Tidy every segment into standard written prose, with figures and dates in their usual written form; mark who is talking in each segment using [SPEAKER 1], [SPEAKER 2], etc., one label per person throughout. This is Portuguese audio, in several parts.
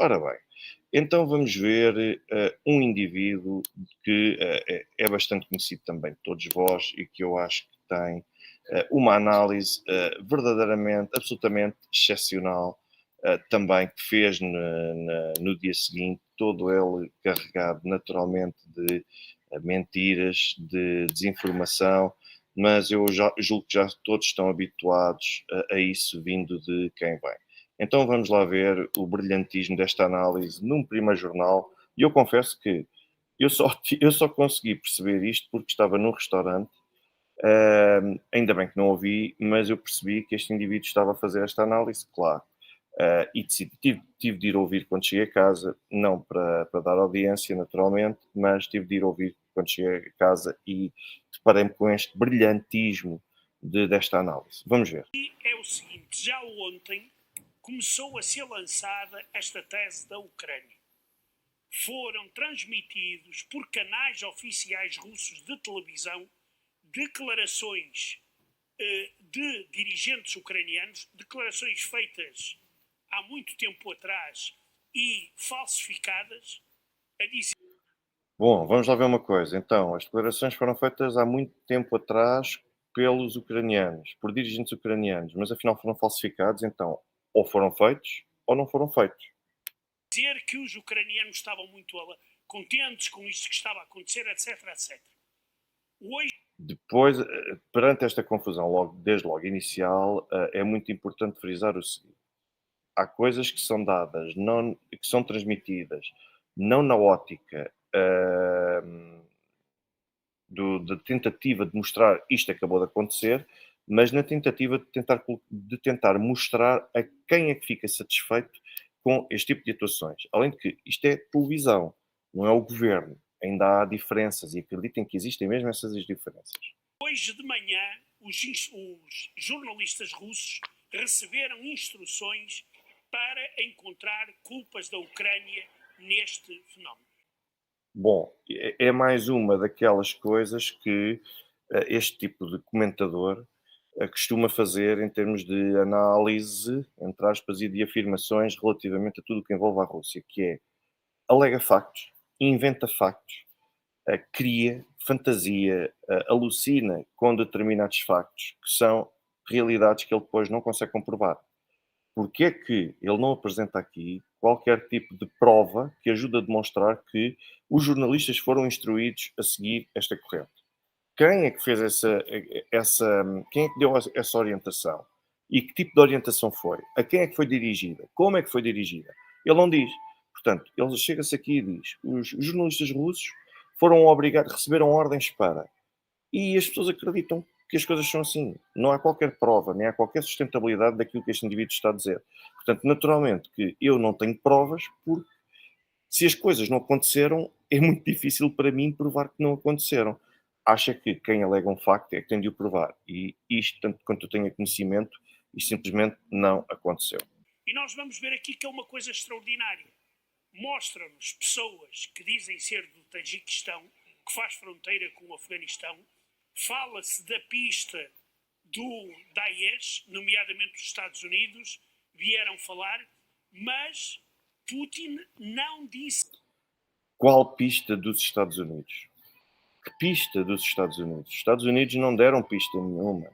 [SPEAKER 1] Ora bem, então vamos ver um indivíduo que é bastante conhecido também de todos vós e que eu acho que tem uma análise verdadeiramente, absolutamente excepcional, também que fez no dia seguinte, todo ele carregado naturalmente de mentiras, de desinformação, mas eu já julgo que já todos estão habituados a isso vindo de quem vem. Então vamos lá ver o brilhantismo desta análise num primeiro jornal. E eu confesso que eu só consegui perceber isto porque estava num restaurante. Ainda bem que não ouvi, mas eu percebi que este indivíduo estava a fazer esta análise, claro. E tive de ir ouvir quando cheguei a casa, não para dar audiência, naturalmente, mas tive de ir ouvir quando cheguei a casa e deparei-me com este brilhantismo desta análise. Vamos ver.
[SPEAKER 2] E é o seguinte, já ontem começou a ser lançada esta tese da Ucrânia. Foram transmitidos por canais oficiais russos de televisão declarações de dirigentes ucranianos, declarações feitas há muito tempo atrás e falsificadas, a dizer...
[SPEAKER 1] Bom, vamos lá ver uma coisa. Então, as declarações foram feitas há muito tempo atrás pelos ucranianos, por dirigentes ucranianos, mas afinal foram falsificados, então, ou foram feitos ou não foram feitos.
[SPEAKER 2] dizer que os ucranianos estavam muito contentes com isto que estava a acontecer, etc, etc. Hoje...
[SPEAKER 1] Depois, perante esta confusão, desde logo inicial, é muito importante frisar o seguinte: há coisas que são dadas, não, que são transmitidas, não na ótica da tentativa de mostrar isto acabou de acontecer, mas na tentativa de tentar mostrar a quem é que fica satisfeito com este tipo de atuações. Além de que isto é televisão, não é o governo. Ainda há diferenças e acreditem que existem mesmo essas diferenças.
[SPEAKER 2] Hoje de manhã, os jornalistas russos receberam instruções para encontrar culpas da Ucrânia neste fenómeno.
[SPEAKER 1] Bom, é mais uma daquelas coisas que este tipo de comentador costuma fazer em termos de análise, entre aspas, e de afirmações relativamente a tudo o que envolve a Rússia, que é alega factos, inventa factos, cria fantasia, alucina com determinados factos que são realidades que ele depois não consegue comprovar. Porque é que ele não apresenta aqui qualquer tipo de prova que ajude a demonstrar que os jornalistas foram instruídos a seguir esta corrente? Quem é que fez quem é que deu essa orientação? E que tipo de orientação foi? A quem é que foi dirigida? Como é que foi dirigida? Ele não diz. Portanto, ele chega-se aqui e diz: os jornalistas russos foram obrigados, receberam ordens para. E as pessoas acreditam que as coisas são assim. Não há qualquer prova, nem há qualquer sustentabilidade daquilo que este indivíduo está a dizer. Portanto, naturalmente que eu não tenho provas, porque se as coisas não aconteceram, é muito difícil para mim provar que não aconteceram. Acha que quem alega um facto é que tem de o provar. E isto, tanto quanto eu tenho conhecimento, isto simplesmente não aconteceu.
[SPEAKER 2] E nós vamos ver aqui que é uma coisa extraordinária. Mostra-nos pessoas que dizem ser do Tajiquistão, que faz fronteira com o Afeganistão. Fala-se da pista do Daesh, nomeadamente os Estados Unidos, vieram falar, mas Putin não disse.
[SPEAKER 1] Qual pista dos Estados Unidos? Que pista dos Estados Unidos? Os Estados Unidos não deram pista nenhuma.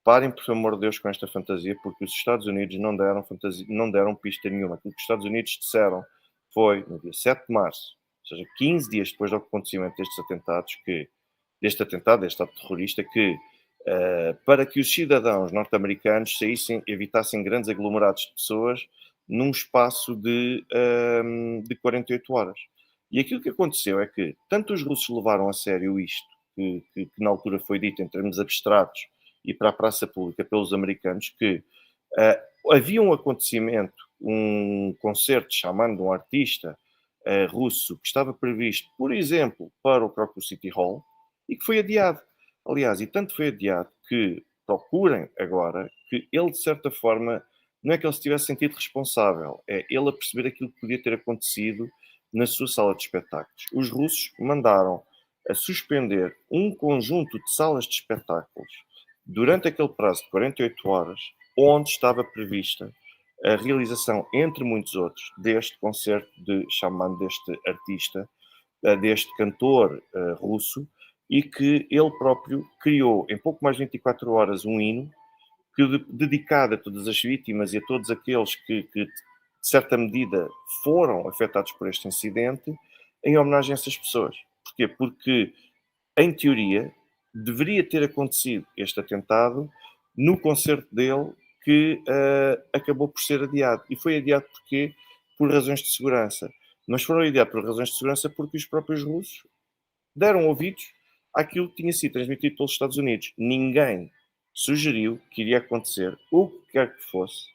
[SPEAKER 1] Parem, por amor de Deus, com esta fantasia, porque os Estados Unidos não deram pista nenhuma. Aquilo que os Estados Unidos disseram foi, no dia 7 de março, ou seja, 15 dias depois do acontecimento deste atentado, deste ato terrorista, que para que os cidadãos norte-americanos evitassem grandes aglomerados de pessoas num espaço de 48 horas. E aquilo que aconteceu é que tanto os russos levaram a sério isto, que na altura foi dito em termos abstratos e para a praça pública pelos americanos, que havia um acontecimento, um concerto xamã de um artista russo que estava previsto, por exemplo, para o próprio City Hall e que foi adiado. Aliás, e tanto foi adiado que procurem agora que ele, de certa forma, não é que ele se tivesse sentido responsável, é ele a perceber aquilo que podia ter acontecido na sua sala de espetáculos. Os russos mandaram a suspender um conjunto de salas de espetáculos durante aquele prazo de 48 horas, onde estava prevista a realização, entre muitos outros, deste concerto de Shaman, deste artista, deste cantor russo, e que ele próprio criou em pouco mais de 24 horas um hino que, dedicado a todas as vítimas e a todos aqueles que, de certa medida, foram afetados por este incidente, em homenagem a essas pessoas. Porquê? Porque, em teoria, deveria ter acontecido este atentado no concerto dele, que acabou por ser adiado. E foi adiado porquê? Por razões de segurança. Mas foram adiados por razões de segurança porque os próprios russos deram ouvidos àquilo que tinha sido transmitido pelos Estados Unidos. Ninguém sugeriu que iria acontecer o que quer que fosse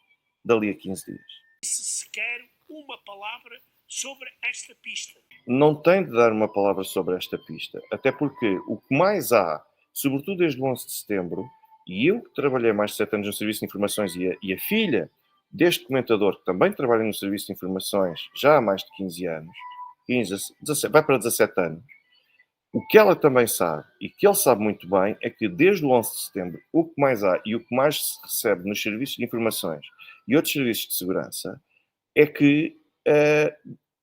[SPEAKER 1] dali a 15 dias.
[SPEAKER 2] Se sequer uma palavra sobre esta pista.
[SPEAKER 1] Não tem de dar uma palavra sobre esta pista, até porque o que mais há, sobretudo desde o 11 de setembro, e eu que trabalhei mais de 7 anos no Serviço de Informações e a filha deste comentador, que também trabalha no Serviço de Informações já há mais de 15 anos, 15, 17, vai para 17 anos, o que ela também sabe, e que ele sabe muito bem, é que desde o 11 de setembro, o que mais há e o que mais se recebe nos serviços de informações e outros serviços de segurança é que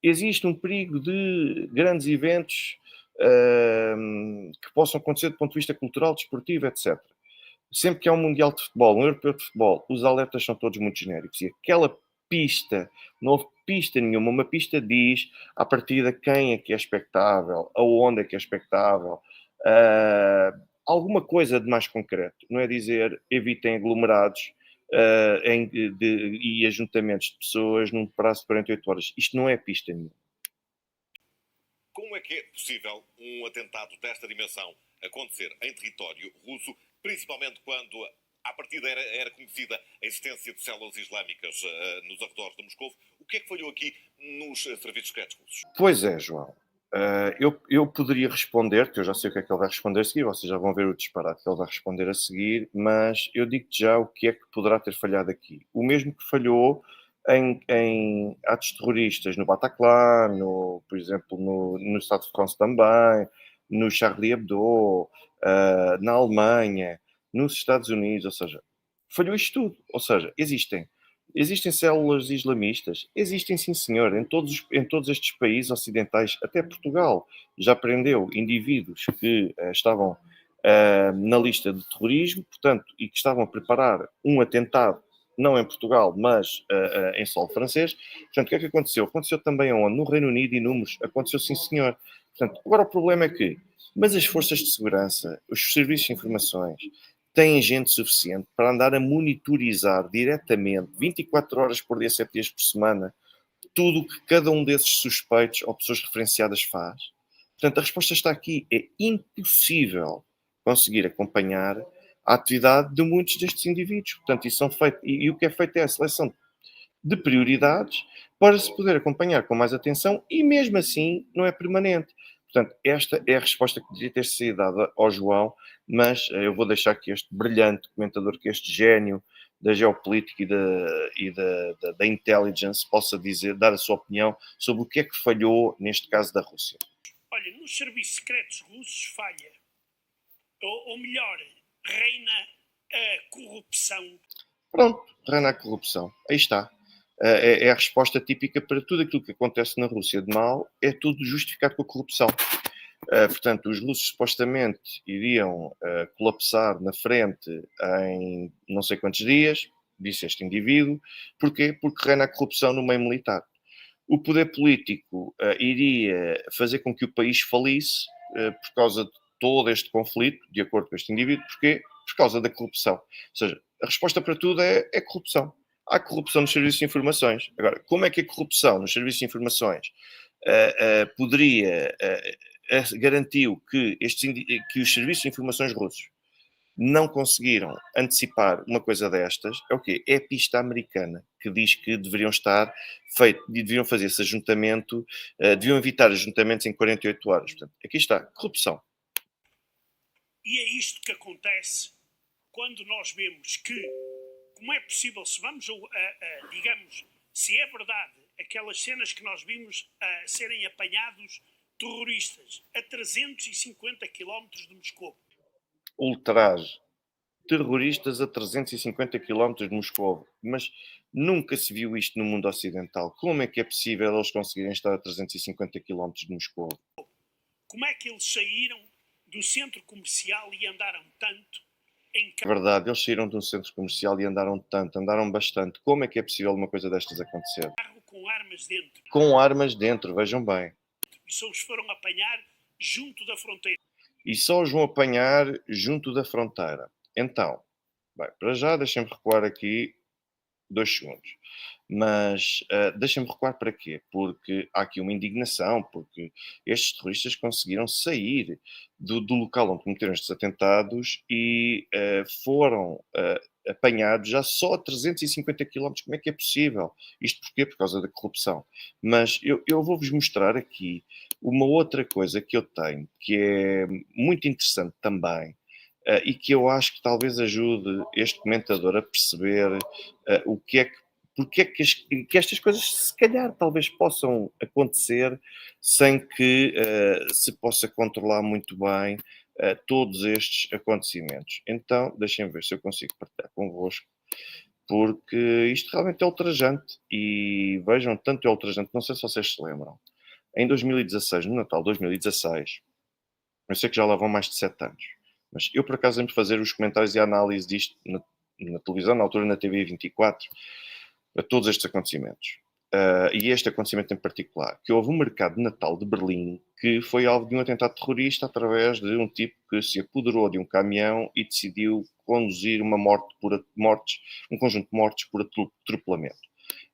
[SPEAKER 1] existe um perigo de grandes eventos que possam acontecer do ponto de vista cultural, desportivo, etc. Sempre que há um Mundial de Futebol, um Europeu de Futebol, os alertas são todos muito genéricos. E aquela pista, não houve pista nenhuma. Uma pista diz, a partir de quem é que é expectável, aonde é que é expectável, alguma coisa de mais concreto. Não é dizer evitem aglomerados e ajuntamentos de pessoas num prazo de 48 horas. Isto não é pista nenhuma.
[SPEAKER 3] Como é que é possível um atentado desta dimensão acontecer em território russo, principalmente quando à partida era conhecida a existência de células islâmicas nos arredores de Moscou? O que é que falhou aqui nos serviços secretos russos?
[SPEAKER 1] Pois é, João. Eu poderia responder, que eu já sei o que é que ele vai responder a seguir, vocês já vão ver o disparate que ele vai responder a seguir, mas eu digo-te já o que é que poderá ter falhado aqui. O mesmo que falhou em atos terroristas no Bataclan, por exemplo, no Estado de France também, no Charlie Hebdo, na Alemanha, nos Estados Unidos, ou seja, falhou isto tudo. Ou seja, existem células islamistas? Existem, sim, senhor, em todos estes países ocidentais, até Portugal já prendeu indivíduos que estavam na lista de terrorismo, portanto, e que estavam a preparar um atentado, não em Portugal, mas em solo francês. Portanto, o que é que aconteceu? Aconteceu também onde? No Reino Unido e números. Aconteceu, sim, senhor. Portanto, agora o problema é que, mas as forças de segurança, os serviços de informações, têm gente suficiente para andar a monitorizar diretamente, 24 horas por dia, 7 dias por semana, tudo o que cada um desses suspeitos ou pessoas referenciadas faz? Portanto, a resposta está aqui. É impossível conseguir acompanhar a atividade de muitos destes indivíduos. Portanto, isso são feito, e o que é feito é a seleção de prioridades para se poder acompanhar com mais atenção e mesmo assim não é permanente. Portanto, esta é a resposta que deveria ter sido dada ao João, mas eu vou deixar que este brilhante comentador, que este gênio da geopolítica da intelligence possa dar a sua opinião sobre o que é que falhou neste caso da Rússia.
[SPEAKER 2] Olha, nos serviços secretos russos falha, ou melhor, reina a corrupção.
[SPEAKER 1] Pronto, reina a corrupção. Aí está. É a resposta típica para tudo aquilo que acontece na Rússia de mal, é tudo justificado com a corrupção. Portanto, os russos supostamente iriam colapsar na frente em não sei quantos dias, disse este indivíduo. Porquê? Porque reina a corrupção no meio militar. O poder político iria fazer com que o país falisse por causa de todo este conflito, de acordo com este indivíduo. Porquê? Por causa da corrupção. Ou seja, a resposta para tudo é corrupção. Há corrupção nos serviços de informações. Agora, como é que a corrupção nos serviços de informações poderia garantiu que os serviços de informações russos não conseguiram antecipar uma coisa destas? É o quê? É a pista americana que diz que deveriam deveriam fazer esse ajuntamento, deviam evitar ajuntamentos em 48 horas. Portanto, aqui está, corrupção.
[SPEAKER 2] E é isto que acontece quando nós vemos que, como é possível, se vamos digamos, se é verdade, aquelas cenas que nós vimos serem apanhados terroristas a 350 km de Moscou.
[SPEAKER 1] Ultraje. Terroristas a 350 km de Moscou. Mas Nunca se viu isto no mundo ocidental. Como é que é possível eles conseguirem estar a 350 quilómetros de Moscou?
[SPEAKER 2] Como é que eles saíram do centro comercial e andaram tanto em
[SPEAKER 1] É verdade, eles saíram de um centro comercial e andaram tanto, andaram bastante. Como é que é possível uma coisa destas acontecer?
[SPEAKER 2] carro com armas dentro?
[SPEAKER 1] Com armas dentro, vejam bem.
[SPEAKER 2] E só os foram apanhar junto da fronteira.
[SPEAKER 1] E só os vão apanhar junto da fronteira. Então, bem, para já deixem-me recuar aqui 2 segundos. Mas deixem-me recuar para quê? Porque há aqui uma indignação, porque estes terroristas conseguiram sair do local onde cometeram estes atentados e foram apanhados já só a 350 quilómetros. Como é que é possível? Isto porquê? Por causa da corrupção. Mas eu vou-vos mostrar aqui uma outra coisa que eu tenho, que é muito interessante também, e que eu acho que talvez ajude este comentador a perceber o que é que, porque é que estas coisas se calhar talvez possam acontecer sem que se possa controlar muito bem todos estes acontecimentos. Então, deixem ver se eu consigo partilhar convosco, porque isto realmente é ultrajante e vejam, tanto é ultrajante, não sei se vocês se lembram, em 2016, no Natal de 2016, eu sei que já lá vão mais de 7 anos, mas eu por acaso lembro de fazer os comentários e a análise disto na televisão, na altura na TV 24, a todos estes acontecimentos. E este acontecimento em particular, que houve um mercado de Natal de Berlim que foi alvo de um atentado terrorista através de um tipo que se apoderou de um caminhão e decidiu conduzir um conjunto de mortes por atropelamento.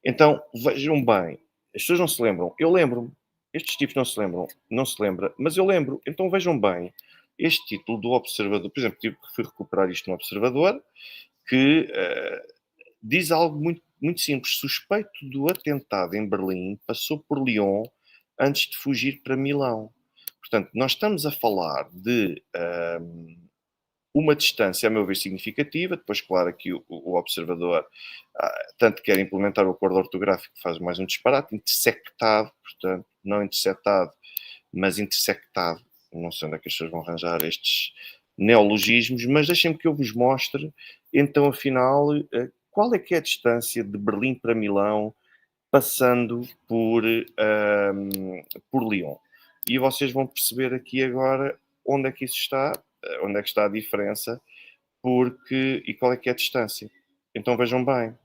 [SPEAKER 1] Então, vejam bem, as pessoas não se lembram, eu lembro-me, estes tipos não se lembram, não se lembra, mas eu lembro. Então vejam bem, este título do Observador, por exemplo, tive que fui recuperar isto no Observador, que diz algo muito, muito simples. Suspeito do atentado em Berlim passou por Lyon antes de fugir para Milão. Portanto, nós estamos a falar de uma distância, a meu ver, significativa. Depois, claro, aqui o observador tanto quer implementar o acordo ortográfico, que faz mais um disparate, intersectado, portanto, não interceptado, mas intersectado. Não sei onde é que as pessoas vão arranjar estes neologismos, mas deixem-me que eu vos mostre, então, afinal, qual é que é a distância de Berlim para Milão, passando por Lyon. E vocês vão perceber aqui agora onde é que isso está, onde é que está a diferença, e qual é que é a distância. Então vejam bem,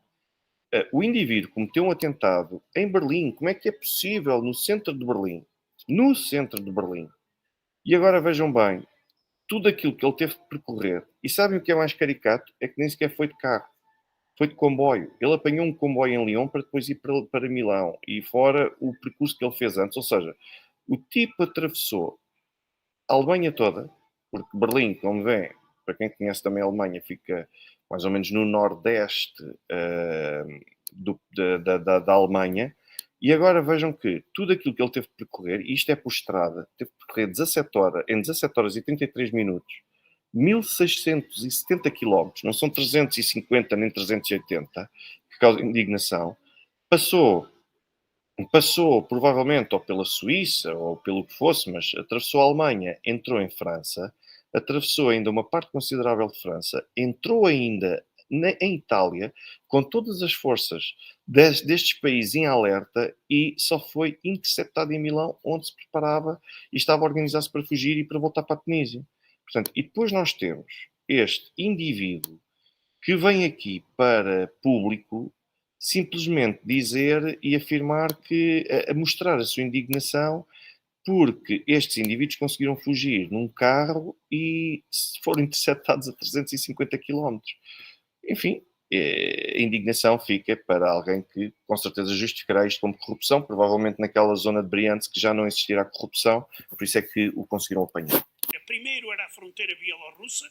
[SPEAKER 1] o indivíduo cometeu um atentado em Berlim. Como é que é possível no centro de Berlim? No centro de Berlim. E agora vejam bem, tudo aquilo que ele teve de percorrer. E sabem o que é mais caricato? É que nem sequer foi de carro. Foi de comboio. Ele apanhou um comboio em Lyon para depois ir para Milão. E fora o percurso que ele fez antes. Ou seja, o tipo atravessou a Alemanha toda, porque Berlim, como vêem, para quem conhece também a Alemanha, fica mais ou menos no nordeste da Alemanha. E agora vejam que tudo aquilo que ele teve de percorrer, e isto é por estrada, teve de percorrer em 17 horas e 33 minutos, 1670 quilómetros, não são 350 nem 380, que causa indignação. Passou provavelmente ou pela Suíça ou pelo que fosse, mas atravessou a Alemanha, entrou em França, atravessou ainda uma parte considerável de França, entrou ainda em Itália, com todas as forças destes países em alerta, e só foi interceptado em Milão, onde se preparava e estava a organizar-se para fugir e para voltar para a Tunísia. Portanto, e depois nós temos este indivíduo que vem aqui para público simplesmente dizer e afirmar que, a mostrar a sua indignação, porque estes indivíduos conseguiram fugir num carro e foram interceptados a 350 quilómetros. Enfim, a indignação fica para alguém que com certeza justificará isto como corrupção, provavelmente naquela zona de Briansk que já não existirá corrupção, por isso é que o conseguiram apanhar.
[SPEAKER 2] Primeiro era a fronteira bielorrussa.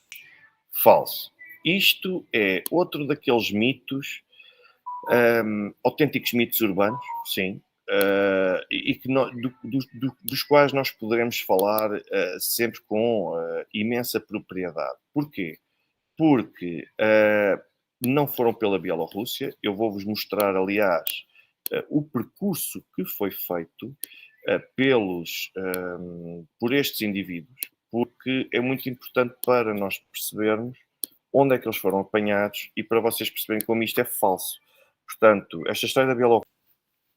[SPEAKER 1] Falso. Isto é outro daqueles mitos, autênticos mitos urbanos, sim, e que dos quais nós poderemos falar sempre com imensa propriedade. Porquê? Porque não foram pela Bielorrússia. Eu vou-vos mostrar, aliás, o percurso que foi feito por estes indivíduos, porque é muito importante para nós percebermos onde é que eles foram apanhados e para vocês perceberem como isto é falso. Portanto, esta história da Bielorrússia.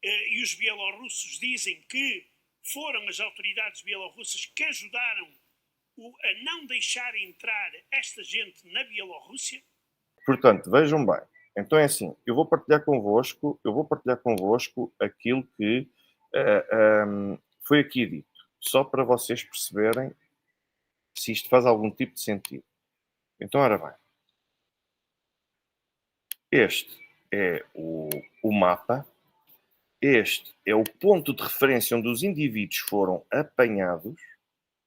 [SPEAKER 2] E os bielorrussos dizem que foram as autoridades bielorrussas que ajudaram a não deixar entrar esta gente na Bielorrússia?
[SPEAKER 1] Portanto, vejam bem. Então é assim, eu vou partilhar convosco aquilo que foi aqui dito, só para vocês perceberem se isto faz algum tipo de sentido. Então, ora bem, este é o mapa, este é o ponto de referência onde os indivíduos foram apanhados,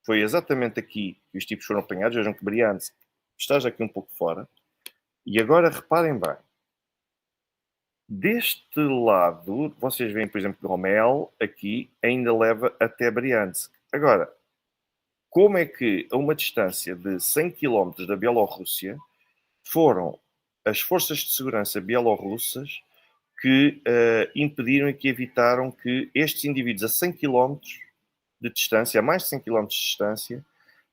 [SPEAKER 1] foi exatamente aqui que os tipos foram apanhados, vejam que Briansk está já aqui um pouco fora, e agora reparem bem, deste lado, vocês veem, por exemplo, Rommel, aqui, ainda leva até Briansk. Agora, como é que, a uma distância de 100 km da Bielorrússia, foram as forças de segurança bielorrussas que impediram e que evitaram que estes indivíduos a 100 km de distância, a mais de 100 km de distância,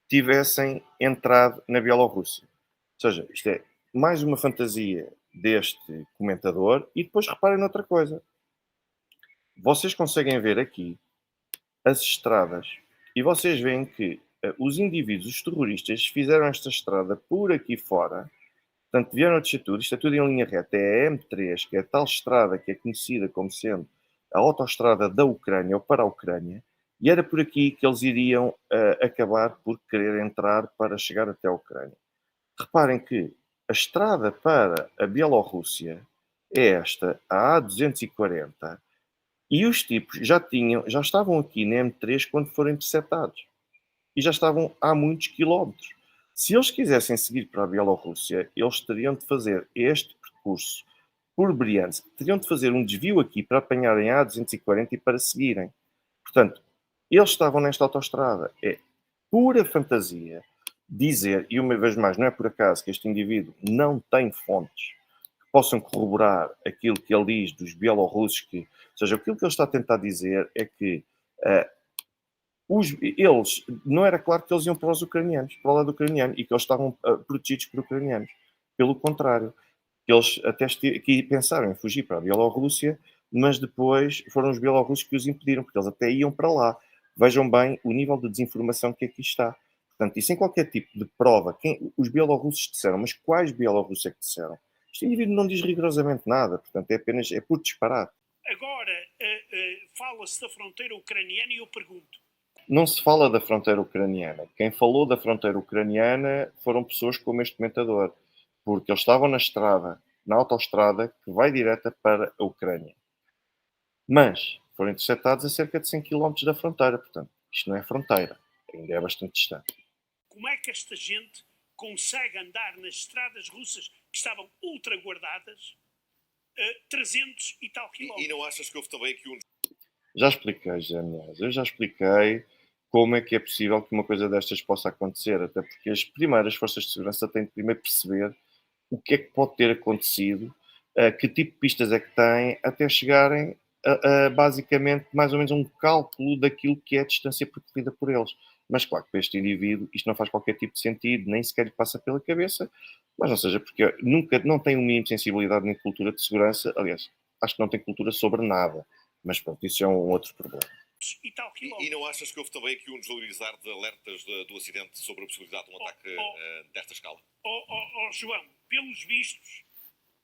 [SPEAKER 1] tivessem entrado na Bielorrússia? Ou seja, isto é mais uma fantasia deste comentador. E depois reparem noutra coisa. Vocês conseguem ver aqui as estradas e vocês veem que os indivíduos, os terroristas, fizeram esta estrada por aqui fora. Portanto, vieram a descer tudo. Isto é tudo em linha reta. É a M3, que é a tal estrada que é conhecida como sendo a autoestrada da Ucrânia ou para a Ucrânia. E era por aqui que eles iriam acabar por querer entrar para chegar até a Ucrânia. Reparem que a estrada para a Bielorrússia é esta, a A240, e os tipos já estavam aqui na M3 quando foram interceptados. E já estavam há muitos quilómetros. Se eles quisessem seguir para a Bielorrússia, eles teriam de fazer este percurso por Briansk, teriam de fazer um desvio aqui para apanharem a A240 e para seguirem. Portanto, eles estavam nesta autoestrada. É pura fantasia dizer, e uma vez mais, não é por acaso que este indivíduo não tem fontes que possam corroborar aquilo que ele diz dos bielorrussos, ou seja, aquilo que ele está a tentar dizer é que eles, não era claro que eles iam para os ucranianos, para o lado ucraniano, e que eles estavam protegidos por ucranianos. Pelo contrário, eles até aqui pensaram em fugir para a Bielorrússia, mas depois foram os bielorrussos que os impediram, porque eles até iam para lá. Vejam bem o nível de desinformação que aqui está. Portanto, e sem qualquer tipo de prova, os bielorrussos disseram, mas quais bielorrussos é que disseram? Este indivíduo não diz rigorosamente nada, portanto, é por disparate.
[SPEAKER 2] Agora, fala-se da fronteira ucraniana e eu pergunto.
[SPEAKER 1] Não se fala da fronteira ucraniana. Quem falou da fronteira ucraniana foram pessoas como este comentador, porque eles estavam na estrada, na autoestrada, que vai direta para a Ucrânia. Mas foram interceptados a cerca de 100 km da fronteira, portanto, isto não é fronteira, ainda é bastante distante.
[SPEAKER 2] Como é que esta gente consegue andar nas estradas russas que estavam ultra guardadas 300 e tal quilómetros?
[SPEAKER 3] E não achas que houve também aqui um...
[SPEAKER 1] Já expliquei, José Milhões, eu já expliquei como é que é possível que uma coisa destas possa acontecer, até porque as primeiras forças de segurança têm de primeiro perceber o que é que pode ter acontecido, que tipo de pistas é que têm, até chegarem a basicamente mais ou menos um cálculo daquilo que é a distância percorrida por eles. Mas claro que para este indivíduo isto não faz qualquer tipo de sentido, nem sequer lhe passa pela cabeça, mas não seja porque não tem um mínimo de sensibilidade nem cultura de segurança, aliás, acho que não tem cultura sobre nada, mas pronto, isso é um outro problema.
[SPEAKER 2] E tal quilómetros.
[SPEAKER 3] E não achas que houve também aqui um desvalorizar de alertas do acidente sobre a possibilidade de um ataque desta escala?
[SPEAKER 2] João, pelos vistos,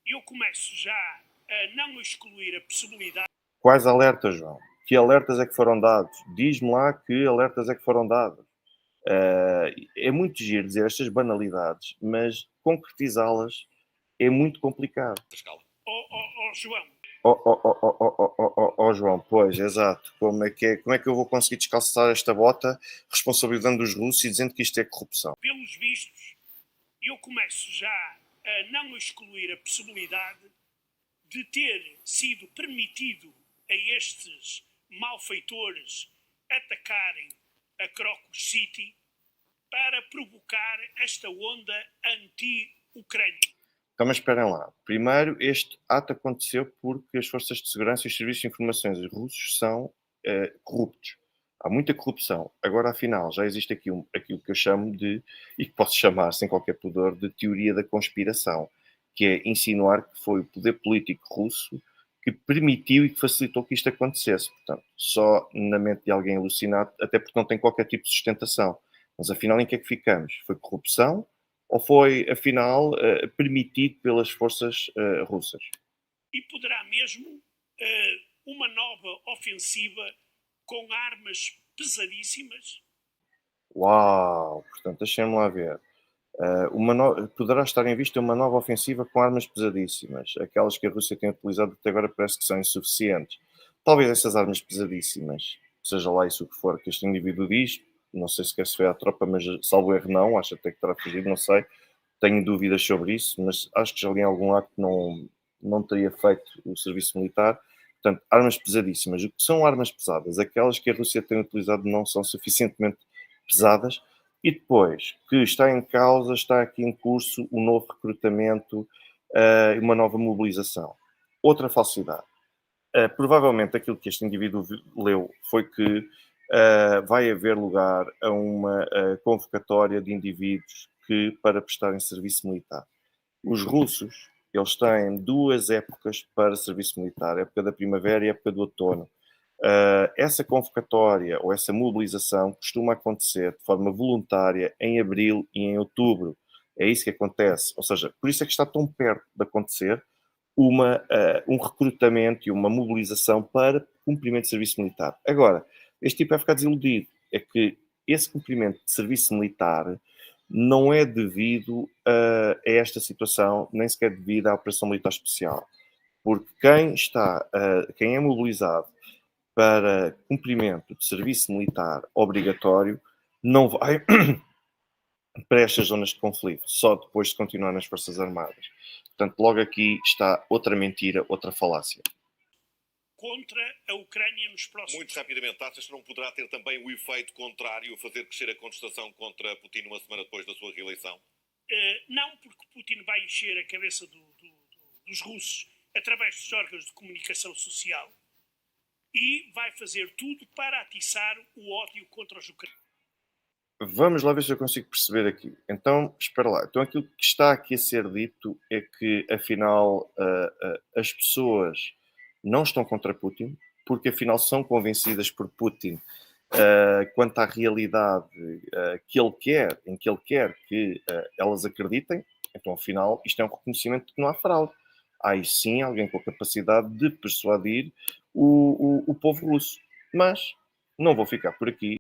[SPEAKER 2] eu começo já a não excluir a possibilidade...
[SPEAKER 1] Quais alertas, João? Que alertas é que foram dados? Diz-me lá que alertas é que foram dados. É muito giro dizer estas banalidades, mas concretizá-las é muito complicado.
[SPEAKER 2] João.
[SPEAKER 1] João, pois, exato. Como é que eu vou conseguir descalçar esta bota responsabilizando os russos e dizendo que isto é corrupção?
[SPEAKER 2] Pelos vistos, eu começo já a não excluir a possibilidade de ter sido permitido a estes malfeitores atacarem a Crocus City para provocar esta onda anti-Ucrânia.
[SPEAKER 1] Então, mas esperem lá. Primeiro, este ato aconteceu porque as forças de segurança e os serviços de informações russos são corruptos. Há muita corrupção. Agora, afinal, já existe aquilo que eu chamo de, e que posso chamar sem qualquer pudor, de teoria da conspiração. que é insinuar que foi o poder político russo que permitiu e que facilitou que isto acontecesse. Portanto, só na mente de alguém alucinado, até porque não tem qualquer tipo de sustentação. Mas afinal, em que é que ficamos? Foi corrupção ou foi, afinal, permitido pelas forças russas?
[SPEAKER 2] E poderá mesmo uma nova ofensiva com armas pesadíssimas.
[SPEAKER 1] Uau! Portanto, deixem-me lá ver. Poderá estar em vista uma nova ofensiva com armas pesadíssimas. Aquelas que a Rússia tem utilizado até agora parece que são insuficientes. Talvez essas armas pesadíssimas, seja lá isso o que for que este indivíduo diz, não sei se quer se foi à tropa, mas salvo erro não, acho até que terá fugido, não sei. Tenho dúvidas sobre isso, mas acho que já li em algum lado que não teria feito o serviço militar. Portanto, armas pesadíssimas. O que são armas pesadas? Aquelas que a Rússia tem utilizado não são suficientemente pesadas. E depois, que está em causa, está aqui em curso o novo recrutamento e uma nova mobilização. Outra falsidade. Provavelmente aquilo que este indivíduo leu foi que vai haver lugar a uma convocatória de indivíduos que para prestarem serviço militar. Os russos, eles têm duas épocas para serviço militar, a época da primavera e a época do outono. Essa convocatória ou essa mobilização costuma acontecer de forma voluntária em abril e em outubro. É isso que acontece. Ou seja, por isso é que está tão perto de acontecer um recrutamento e uma mobilização para cumprimento de serviço militar. Agora, este tipo vai ficar desiludido. É que esse cumprimento de serviço militar não é devido a esta situação, nem sequer devido à operação militar especial. Porque quem é mobilizado para cumprimento de serviço militar obrigatório não vai para estas zonas de conflito, só depois de continuar nas Forças Armadas. Portanto, logo aqui está outra mentira, outra falácia.
[SPEAKER 2] Contra a Ucrânia nos próximos.
[SPEAKER 3] Muito rapidamente, achas que não poderá ter também o efeito contrário, fazer crescer a contestação contra Putin uma semana depois da sua reeleição?
[SPEAKER 2] Não, porque Putin vai encher a cabeça dos russos através dos órgãos de comunicação social e vai fazer tudo para atiçar o ódio contra os ucranianos.
[SPEAKER 1] Vamos lá ver se eu consigo perceber aqui. Então, espera lá. Então, aquilo que está aqui a ser dito é que, afinal, as pessoas não estão contra Putin, porque, afinal, são convencidas por Putin quanto à realidade que ele quer, em que ele quer que elas acreditem. Então, afinal, isto é um reconhecimento de que não há fraude. Há aí sim alguém com a capacidade de persuadir o povo russo. Mas não vou ficar por aqui.